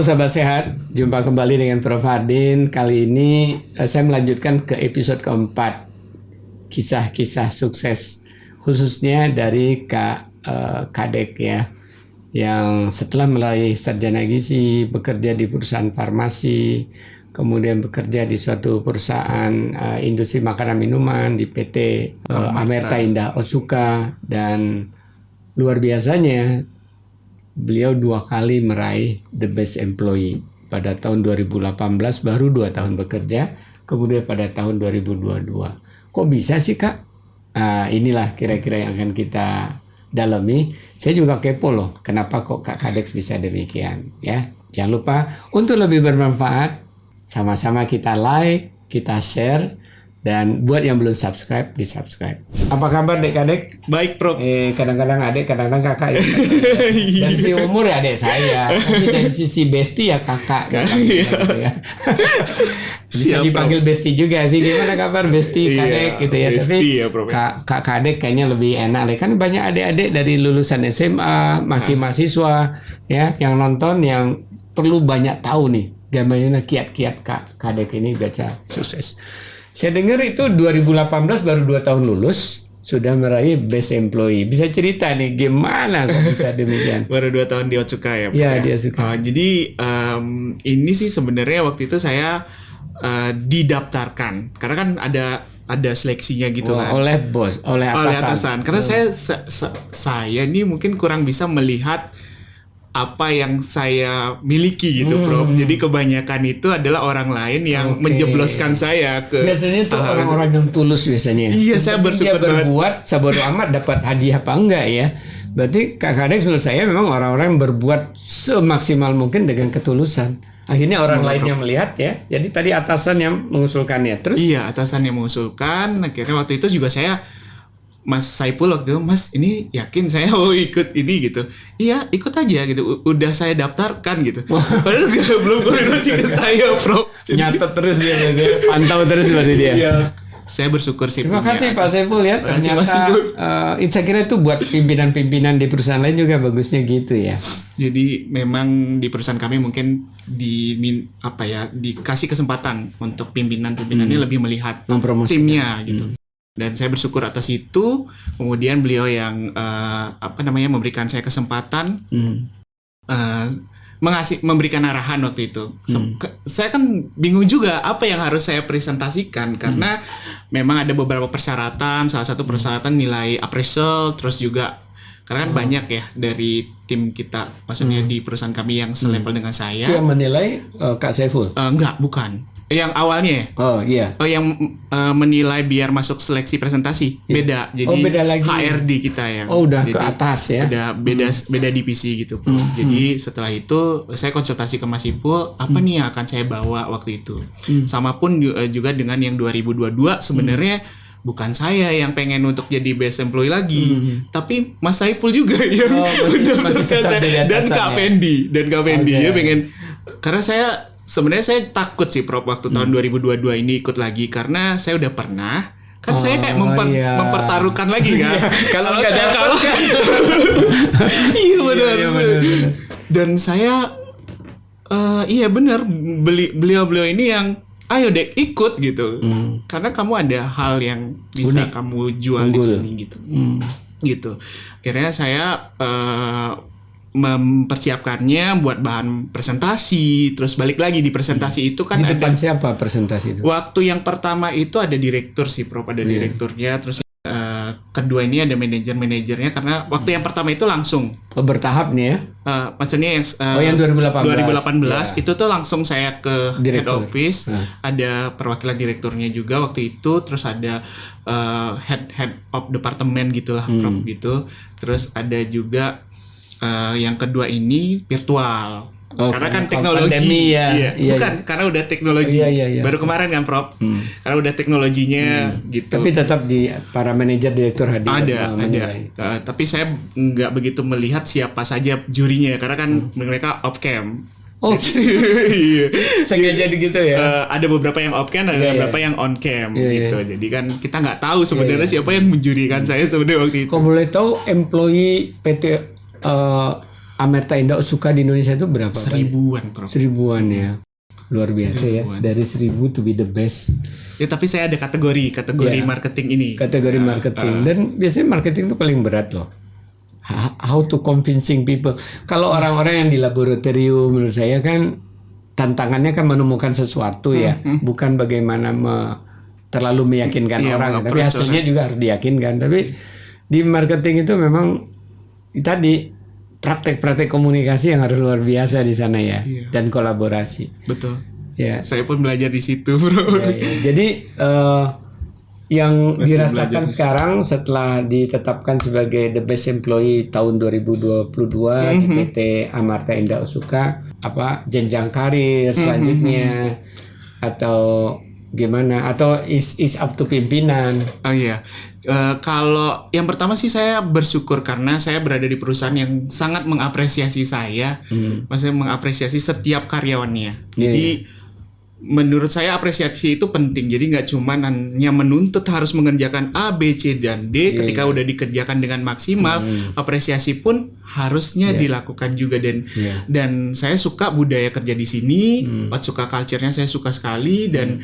Halo sahabat sehat, jumpa kembali dengan Prof. Hardin. Kali ini saya melanjutkan ke episode keempat, kisah-kisah sukses khususnya dari Kadek ya, yang setelah meraih sarjana gizi bekerja di perusahaan farmasi, kemudian bekerja di suatu perusahaan industri makanan minuman di PT Amerta Indah Otsuka, dan luar biasanya beliau 2 kali meraih The Best Employee. Pada tahun 2018 baru 2 tahun bekerja, kemudian pada tahun 2022. Kok bisa sih Kak? Inilah kira-kira yang akan kita dalami. Saya juga kepo loh, kenapa kok Kak Kadek bisa demikian ya. Jangan lupa untuk lebih bermanfaat, sama-sama kita like, kita share. Dan buat yang belum subscribe, di-subscribe. Apa kabar Dek Kadek? Baik, Prof. Kadang-kadang adik, kadang-kadang kakak ya. Dari si umur ya adik saya, tapi dari sisi bestie ya kakak. Gitu ya. Bisa dipanggil bestie juga sih. Gimana kabar bestie Kadek gitu ya. Tapi ya, Kak Kadek kayaknya lebih enak. Kan banyak adik-adik dari lulusan SMA, masih mahasiswa ya, yang nonton, yang perlu banyak tahu nih gimana kiat-kiat Kak Kadek ini baca sukses. Saya dengar itu 2018 baru 2 tahun lulus sudah meraih Best Employee. Bisa cerita nih gimana kok bisa demikian? Baru 2 tahun di Otsuka ya, Prof? Ya, dia suka. Jadi ini sih sebenarnya waktu itu saya didaftarkan karena kan ada seleksinya gitu kan. Oleh bos, oleh atasan. Karena saya ini mungkin kurang bisa melihat apa yang saya miliki gitu, Prof. Jadi kebanyakan itu adalah orang lain yang menjebloskan saya ke. Biasanya itu orang-orang yang tulus biasanya. Iya, saya bersyukur banget. Dia berbuat sabodo amat dapat hadiah apa enggak ya. Berarti Kadek menurut saya memang orang-orang yang berbuat semaksimal mungkin dengan ketulusan. Akhirnya orang lainnya melihat ya. Jadi tadi atasan yang mengusulkannya. Terus? Iya, atasan yang mengusulkan. Akhirnya waktu itu juga saya, Mas Saipul waktu itu, Mas ini yakin saya mau ikut ini gitu. Iya, ikut aja gitu. Udah saya daftarkan gitu. Padahal belum koordinasi ke saya, Prof. Nyatet terus dia, pantau terus berarti dia. Iya. Saya bersyukur sih. Terima kasih Pak Saipul ya. Ternyata saya kira itu buat pimpinan-pimpinan di perusahaan lain juga bagusnya gitu ya. Jadi memang di perusahaan kami mungkin dikasih kesempatan untuk pimpinan-pimpinannya lebih melihat timnya gitu. Dan saya bersyukur atas itu. Kemudian beliau yang memberikan saya kesempatan, memberikan arahan waktu itu. Saya kan bingung juga apa yang harus saya presentasikan karena memang ada beberapa persyaratan. Salah satu persyaratan nilai appraisal, terus juga karena kan banyak ya dari tim kita, maksudnya di perusahaan kami yang selevel dengan saya. Itu yang menilai Kak Saiful? Enggak, bukan. Yang awalnya. Oh iya. Yang menilai biar masuk seleksi presentasi. Beda. Jadi beda lagi. HRD kita yang. Udah ke atas ya. Udah beda divisi gitu, Bro. Jadi setelah itu saya konsultasi ke Mas Ipul, apa nih yang akan saya bawa waktu itu. Sama pun juga dengan yang 2022 sebenarnya bukan saya yang pengen untuk jadi best employee lagi, tapi Mas Saipul juga yang mendapatkan saya, dan Kak Pendi ya pengen, karena sebenarnya saya takut sih, Prof, waktu tahun 2022 ini ikut lagi karena saya udah pernah kan saya kayak mempertaruhkan lagi kan. Kalau nggak dapat kan. Iya benar. Dan saya iya benar, beliau ini yang ayo Dek ikut gitu. Karena kamu ada hal yang bisa kamu jual di sini gitu. Gitu. Akhirnya saya mempersiapkannya buat bahan presentasi, terus balik lagi di presentasi itu kan di depan siapa presentasi itu? Waktu yang pertama itu ada direktur sih, Prof, ada direkturnya, terus kedua ini ada manajernya karena waktu yang pertama itu langsung bertahap nih ya. Maksudnya yang 2018 itu tuh langsung saya ke head office, ada perwakilan direkturnya juga waktu itu, terus ada head of departemen gitulah, Prof, gitu. Terus ada juga yang kedua ini virtual. Karena kan teknologi pandemi, bukan karena udah teknologi. Baru kemarin kan, Prof. Karena udah teknologinya gitu. Tapi tetap di para manajer direktur hadir. Ada. Tapi saya nggak begitu melihat siapa saja jurinya karena kan mereka off cam. Oh, sengaja gitu ya. Ada beberapa yang off cam, ada beberapa yang on cam gitu. Jadi kan kita nggak tahu sebenarnya siapa yang menjurikan saya sebenarnya waktu itu. Kalau boleh tahu employee PT Amerta Indah Usuka di Indonesia itu berapa? Seribuan, Prof. Seribuan ya. Luar biasa Seribuan. ya. Dari 1000 to be the best. Ya tapi saya ada kategori Ya. marketing ini. Kategori marketing. Dan biasanya marketing itu paling berat loh. How to convincing people. Kalau orang-orang yang di laboratorium menurut saya kan tantangannya kan menemukan sesuatu ya. Bukan bagaimana terlalu meyakinkan Iya, orang. Tapi approach hasilnya juga harus diyakinkan. Tapi di marketing itu memang tadi praktek-praktek komunikasi yang harus luar biasa di sana ya. Iya. Dan kolaborasi. Betul. Ya. Saya pun belajar di situ, Bro. Ya, ya. Jadi yang Masih dirasakan belajar. sekarang setelah ditetapkan sebagai the best employee tahun 2022 di PT Amarta Indah Usuka, apa jenjang karir selanjutnya atau gimana atau is up to pimpinan? Oh iya, kalau yang pertama sih saya bersyukur karena saya berada di perusahaan yang sangat mengapresiasi saya, maksudnya mengapresiasi setiap karyawannya. Iya, Jadi menurut saya apresiasi itu penting. Jadi nggak cuma hanya menuntut harus mengerjakan A, B, C dan D. Ketika udah dikerjakan dengan maksimal, apresiasi pun harusnya dilakukan juga dan saya suka budaya kerja di sini, suka culture-nya saya suka sekali dan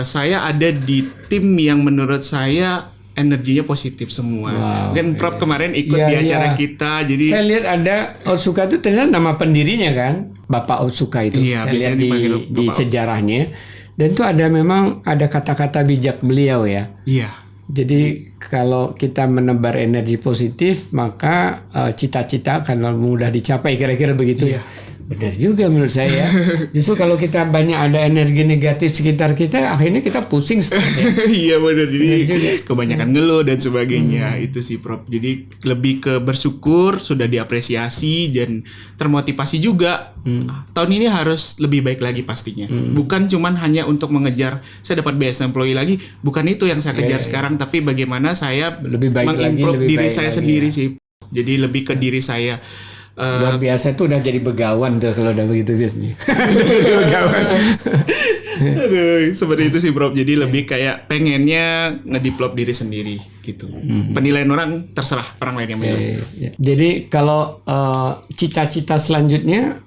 saya ada di tim yang menurut saya energinya positif semua. Wow, Mungkin Prof kemarin ikut Iya, di acara iya. kita, jadi Saya lihat ada Otsuka itu ternyata nama pendirinya kan, Bapak Otsuka itu. Iya, Saya biasanya lihat dipanggil di Bapak. sejarahnya. Dan itu ada memang ada kata-kata bijak beliau ya. iya. Jadi kalau kita menebar energi positif, maka cita-cita akan mudah dicapai. Kira-kira begitu ya. Benar juga menurut saya. Justru kalau kita banyak ada energi negatif sekitar kita, akhirnya kita pusing stres ya. Iya benar, jadi juga. kebanyakan ngeluh dan sebagainya. Itu sih Prof. Jadi lebih ke bersyukur sudah diapresiasi dan termotivasi juga. Tahun ini harus lebih baik lagi pastinya. Bukan cuman hanya untuk mengejar saya dapat best employee lagi, bukan itu yang saya kejar sekarang, tapi bagaimana saya Lebih baik lagi, mengimprove lebih diri baik saya lagi, sendiri ya. sih. Jadi lebih ke diri saya. Luar biasa itu udah jadi begawan tuh kalau udah begitu biasanya. Begawan. Aduh, seperti itu sih Bro. Jadi lebih kayak pengennya ngedevelop diri sendiri gitu. Penilaian orang terserah orang lain yang menilai. Ya. Jadi kalau cita-cita selanjutnya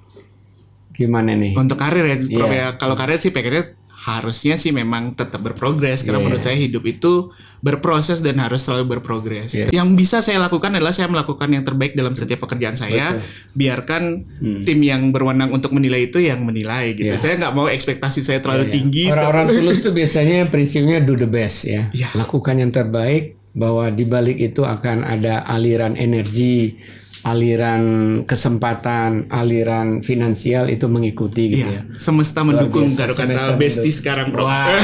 gimana nih? Untuk karir ya, Bro Iya. ya. Kalau karir sih pengennya harusnya sih memang tetap berprogres karena menurut saya hidup itu berproses dan harus selalu berprogres. Yang bisa saya lakukan adalah saya melakukan yang terbaik dalam setiap pekerjaan saya. Biarkan tim yang berwenang untuk menilai itu yang menilai gitu. Saya nggak mau ekspektasi saya terlalu tinggi. Orang-orang tulus tuh biasanya prinsipnya do the best ya. Iya. Lakukan yang terbaik, bahwa di balik itu akan ada aliran energi, aliran kesempatan, aliran finansial itu mengikuti gitu ya. Semesta mendukung biasa, karo semesta kata besti mendukung. sekarang Bro. Wah,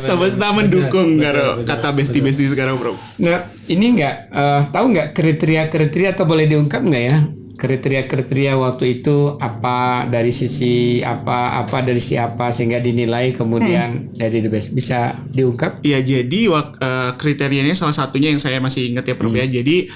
Semesta mendukung benar, karo benar, kata besti sekarang Bro. Nah, ini tahu nggak kriteria-kriteria atau boleh diungkap nggak ya? Kriteria-kriteria waktu itu apa dari sisi apa dari siapa sehingga dinilai kemudian dari the best, bisa diungkap? Iya, jadi kriterianya salah satunya yang saya masih ingat ya Prof ya. Jadi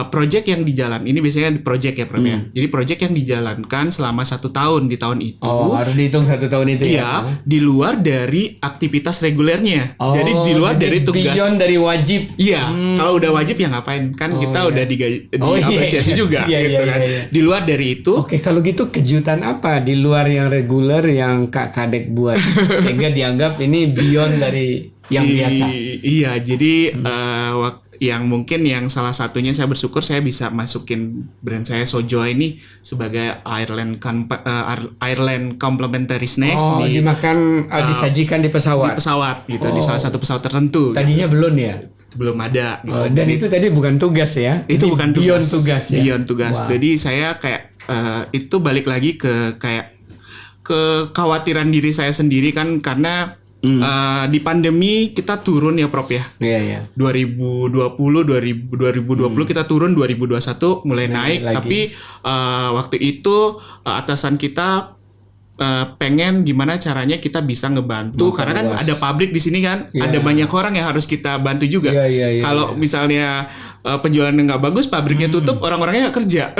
project yang dijalan ini biasanya project ya Prof ya. Jadi project yang dijalankan selama 1 tahun di tahun itu. Oh, harus dihitung 1 tahun itu ya? Iya, di luar dari aktivitas regulernya. Oh, jadi di luar jadi dari tugas. beyond dari wajib. Iya, kalau udah wajib ya ngapain? Kan kita udah diapresiasi juga Iya, gitu iya, kan. iya, iya. Di luar dari itu, Oke, kalau gitu kejutan apa di luar yang reguler yang Kak Kadek buat sehingga dianggap ini beyond dari yang biasa? Iya, jadi yang mungkin yang salah satunya saya bersyukur saya bisa masukin brand saya Sojo ini sebagai Ireland Complimentary Snack Oh, di dimakan disajikan di pesawat. pesawat gitu, di salah satu pesawat tertentu. Tadinya belum ya? Belum ada gitu. Dan itu tadi bukan tugas ya? Itu Ini bukan beyond tugas. tugas ya? Beyond tugas. Wah. Jadi saya kayak itu balik lagi ke kayak kekhawatiran diri saya sendiri kan karena di pandemi kita turun ya Prof ya. Iya, iya. 2020 kita turun, 2021 mulai naik lagi. tapi waktu itu atasan kita pengen gimana caranya kita bisa ngebantu karena kan ada pabrik di sini kan, ada banyak orang yang harus kita bantu juga. Iya, Kalau misalnya penjualannya nggak bagus, pabriknya tutup, orang-orangnya nggak kerja.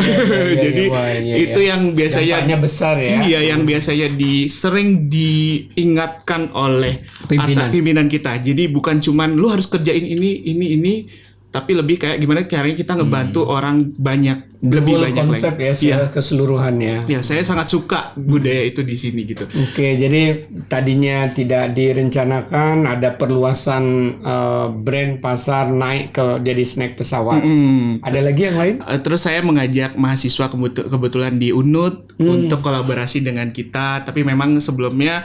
Jadi Wah, iya, itu yang biasanya dampaknya besar ya. Iya, yang biasanya sering diingatkan oleh Pimpinan. pimpinan kita. Jadi bukan cuman lu harus kerjain ini. tapi lebih kayak gimana caranya kita ngebantu orang banyak, The lebih whole banyak konsep lagi. ya, secara keseluruhannya. Ya, saya sangat suka budaya itu di sini gitu. Oke, jadi tadinya tidak direncanakan ada perluasan brand pasar naik ke jadi snack pesawat. Ada lagi yang lain? Terus saya mengajak mahasiswa kebetulan di UNUD untuk kolaborasi dengan kita. Tapi memang sebelumnya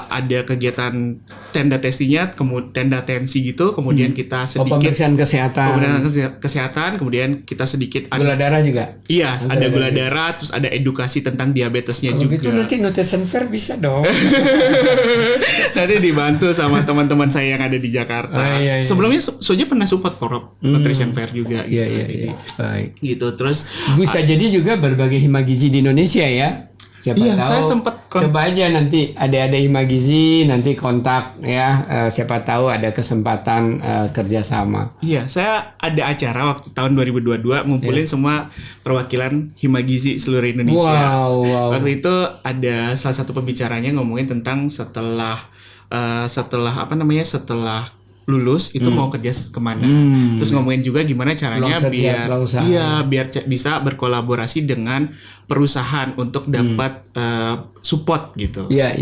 ada kegiatan tenda testinya, kemudian tenda tensi gitu. Kemudian kita sedikit Pemeriksaan kesehatan. Kemudian kita sedikit gula darah juga. Iya, ada gula darah, terus ada edukasi tentang diabetesnya Kalau juga. gitu nanti nutrition fair bisa dong. Nanti dibantu sama teman-teman saya yang ada di Jakarta. Iya. Sebelumnya Soja pernah support Prop Nutrition Fair juga. Iya, gitu. iya. Baik. Gitu terus. Bisa jadi juga berbagai Himagizi di Indonesia ya. Siapa Iya, tahu. saya sempat Coba aja nanti ada Himagizi nanti kontak ya. Siapa tahu ada kesempatan kerjasama. Iya, saya ada acara waktu tahun 2022 ngumpulin semua perwakilan Himagizi seluruh Indonesia. Wow. Waktu itu ada salah satu pembicaranya ngomongin tentang setelah lulus itu mau kerja kemana. Terus ngomongin juga gimana caranya biar bisa berkolaborasi dengan perusahaan untuk dapat support gitu. Iya.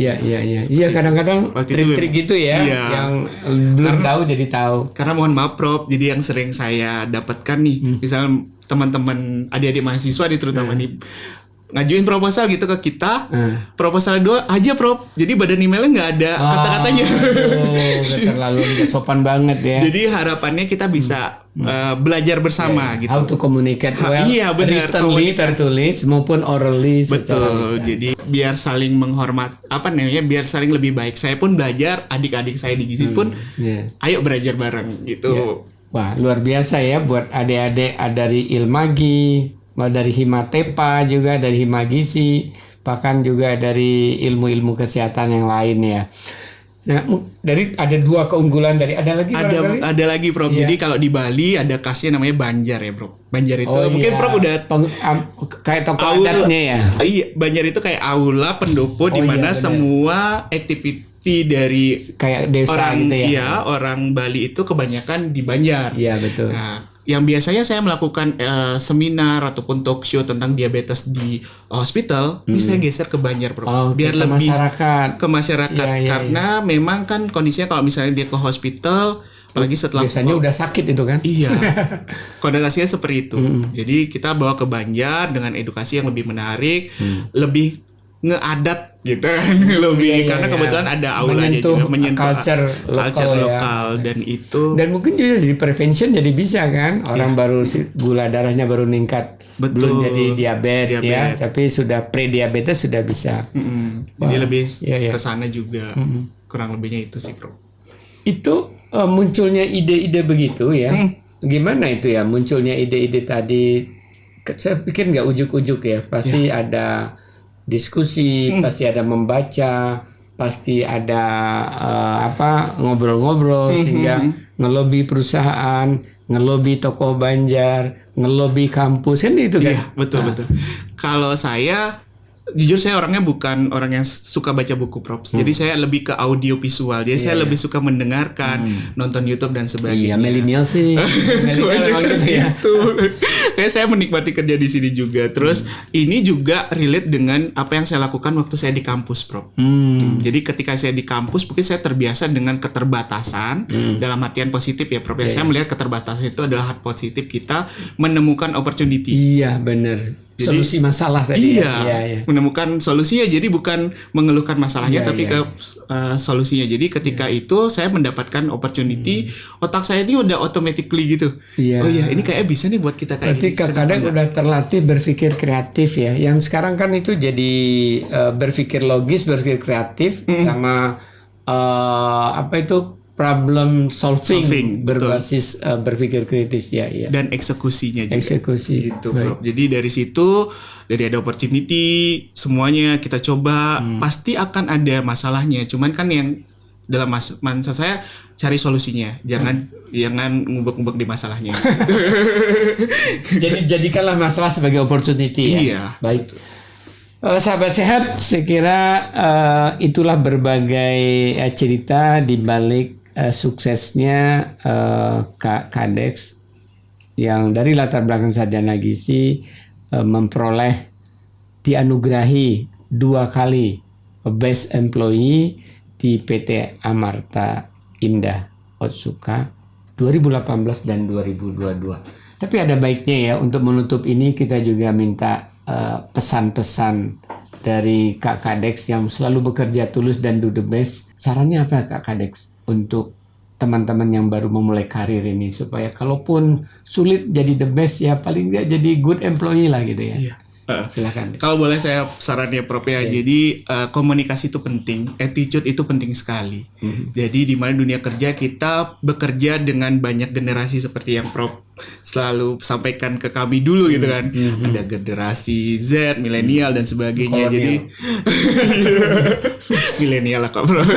Iya kadang-kadang trik-trik gitu ya yang belum tahu jadi tahu. Karena mohon maaf Prof, jadi yang sering saya dapatkan nih, misalnya teman-teman adik-adik mahasiswa nih terutama nih ngajuin proposal gitu ke kita, proposal 2 aja Prof. Jadi badan emailnya nggak ada kata-katanya. Terlalu sopan banget ya. Jadi harapannya kita bisa belajar bersama gitu. How to communicate well. Iya benar. Written, tertulis maupun orally. Betul. Jadi biar saling menghormat, biar saling lebih baik. Saya pun belajar, adik-adik saya di Gizi pun, ayo belajar bareng gitu. Wah luar biasa ya buat adik-adik dari Ilmagi. Dari Himatepa juga, dari Himagizi, bahkan juga dari ilmu-ilmu kesehatan yang lain ya. Nah, dari ada 2 keunggulan dari ada lagi Prof. Jadi kalau di Bali ada khasnya namanya Banjar ya, Prof. Banjar itu mungkin Prof udah kayak tokoh adatnya ya. Iya, Banjar itu kayak aula pendopo di mana semua activity dari kayak desa orang gitu ya. Iya, orang Bali itu kebanyakan di Banjar. Iya, betul. Nah, yang biasanya saya melakukan seminar ataupun talk show tentang diabetes di hospital, ini saya geser ke Banjar, Bro. Biar lebih ke masyarakat. Karena memang kan kondisinya kalau misalnya dia ke hospital, apalagi setelah biasanya udah sakit itu kan. Iya. Konotasinya seperti itu. Jadi kita bawa ke Banjar dengan edukasi yang lebih menarik, lebih ngeadat gitu kan, lebih karena kebetulan ada aulanya juga menyentuh culture lokal dan itu. Dan mungkin juga jadi prevention jadi bisa kan, orang baru gula darahnya baru meningkat, belum jadi diabetes ya, tapi sudah pre-diabetes sudah bisa. Jadi lebih ke sana juga. Kurang lebihnya itu sih, Bro. Itu munculnya ide-ide begitu ya. Gimana itu ya munculnya ide-ide tadi? Saya pikir nggak ujuk-ujuk ya, pasti ada diskusi, pasti ada membaca, pasti ada ngobrol-ngobrol sehingga ngelobi perusahaan, ngelobi toko Banjar, ngelobi kampus kan itu kan. Iya, betul. Kalau saya jujur saya orangnya bukan orang yang suka baca buku, Prof. Jadi saya lebih ke audio visual. Jadi saya lebih suka mendengarkan, nonton YouTube dan sebagainya. Iya, milenial sih. Milenial gitu ya. Kayak saya menikmati kerja di sini juga. Terus ini juga relate dengan apa yang saya lakukan waktu saya di kampus, Prof. Jadi ketika saya di kampus, mungkin saya terbiasa dengan keterbatasan dalam artian positif ya, Prof. Saya melihat keterbatasan itu adalah hal positif kita menemukan opportunity. Iya, benar. Solusi masalah tadi. Iya. Menemukan solusinya, jadi bukan mengeluhkan masalahnya tapi ke solusinya. Jadi ketika itu saya mendapatkan opportunity, otak saya ini udah automatically gitu. Oh iya, ini kayak bisa nih buat kita kayak berarti kadang udah terlatih berpikir kreatif ya. Yang sekarang kan itu jadi berpikir logis, berpikir kreatif sama problem solving berbasis berpikir kritis ya. Dan eksekusinya juga. Eksekusi gitu, Bro. Jadi dari situ ada opportunity, semuanya kita coba, pasti akan ada masalahnya. Cuman kan yang dalam masa saya cari solusinya, jangan ngubek-ngubek di masalahnya. Jadi jadikanlah masalah sebagai opportunity ya. Iya. Baik. Sahabat sehat, saya kira itulah berbagai cerita di balik suksesnya Kak Kadex yang dari latar belakang sarjana gizi dianugerahi 2 kali Best Employee di PT Amarta Indah Otsuka 2018 dan 2022. Tapi ada baiknya ya, untuk menutup ini kita juga minta pesan-pesan dari Kak Kadex yang selalu bekerja tulus dan do the best. Sarannya apa Kak Kadex untuk teman-teman yang baru memulai karir ini, supaya kalaupun sulit jadi the best ya paling nggak jadi good employee lah gitu ya. Iya. Silakan. Kalau boleh saya sarannya Prof ya. Jadi komunikasi itu penting, attitude itu penting sekali. Jadi di mana dunia kerja kita bekerja dengan banyak generasi seperti yang Prof selalu sampaikan ke kami dulu gitu kan. Ada generasi Z, milenial dan sebagainya. Jadi milenial lah Kak Prof.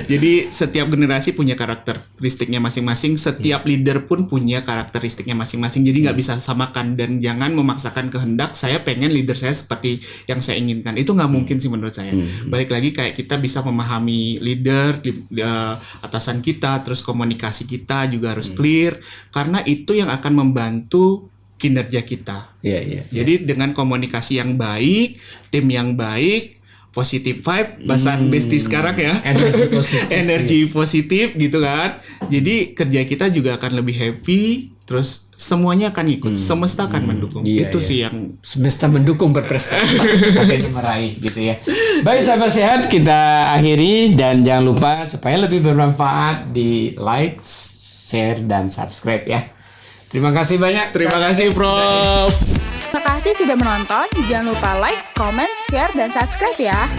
Jadi setiap generasi punya karakteristiknya masing-masing. Setiap leader pun punya karakteristiknya masing-masing. Jadi nggak bisa samakan, dan jangan memaksakan kehendak saya pengen leader saya seperti yang saya inginkan. Itu nggak mungkin sih menurut saya. Balik lagi kayak kita bisa memahami leader, atasan kita, terus komunikasi kita juga harus clear, karena itu yang akan membantu kinerja kita. Jadi dengan komunikasi yang baik, tim yang baik, positive vibe, bahasan bestie sekarang ya, energi positif gitu kan. Jadi kerja kita juga akan lebih happy, terus semuanya akan ikut, semesta akan mendukung. Itu sih yang semesta mendukung berprestasi, akhirnya meraih gitu ya. Baik sahabat sehat, kita akhiri, dan jangan lupa supaya lebih bermanfaat di like, share, dan subscribe ya. Terima kasih banyak. Terima kasih Prof. Terima kasih sudah menonton. Jangan lupa like, comment, share, dan subscribe ya.